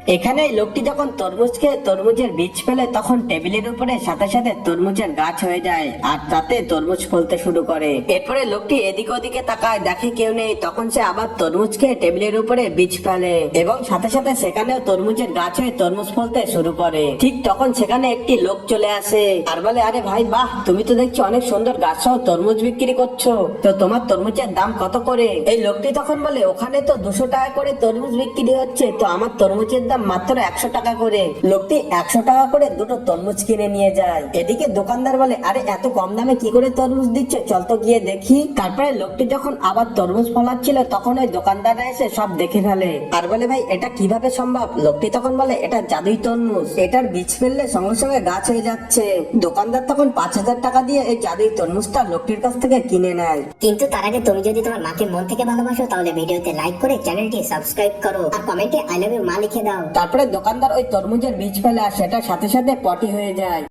এখানে লোকটি যখন তরমুজ খেয়ে তরমুজের বীজ ফেলে তখন টেবিলের উপরে সাথে সাথে তরমুজের গাছ হয়ে যায় আর তাতে তরমুজ ফলতে শুরু করে। এরপরে লোকটি এদিক ওদিকে তাকায়, দেখে কেউ নেই, তখন সে আবার তরমুজ খেয়ে টেবিলের উপরে বীজ ফেলে এবং সাথে সাথে সেখানেও তরমুজের গাছ হয়ে তরমুজ ফলতে শুরু করে। ঠিক তখন সেখানে একটি লোক চলে আসে আর বলে, আরে ভাই বাহ, তুমি তো দেখছি অনেক সুন্দর গাছ সহ তরমুজ বিক্রি করছো, তো তোমার তরমুজের দাম কত করে? এই লোকটি তখন বলে, ওখানে তো 200 টাকা করে তরমুজ বিক্রি হচ্ছে, তো আমার তরমুজের দাম মাত্র 100 টাকা করে। লোকটি 100 টাকা করে দুটো তরমুজ কিনে নিয়ে যায়। এদিকে দোকানদার বলে, আরে এত কম দামে কি করে তরমুজ দিচ্ছে, চল তো গিয়ে দেখি। তারপরে লোকটি যখন আবার তরমুজ ফলাচ্ছিল তখন ওই দোকানদাররা এসে সব দেখে ফেলে আর বলে, ভাই এটা কিভাবে সম্ভব? লোকটি তখন বলে, এটা জাদুই তরমুজ, এটার বীজ ফেললে সঙ্গে সঙ্গে গাছ হয়ে যাচ্ছে। দোকানদার তখন 5000 টাকা দিয়ে এই জাদুই তরমুজটা লোকটির কাছ থেকে কিনে নেয়। কিন্তু তার আগে তুমি যদি তোমার মাকে মন থেকে ভালোবাসো তাহলে ভিডিওতে লাইক করে চ্যানেলটি সাবস্ক্রাইব করো আর কমেন্টে আই লাভ ইউ মা লিখে দাও। তারপরে দোকানদার ওই তরমুজের বীজ ফেলে আর সেটা সাথে সাথে পটি হয়ে যায়।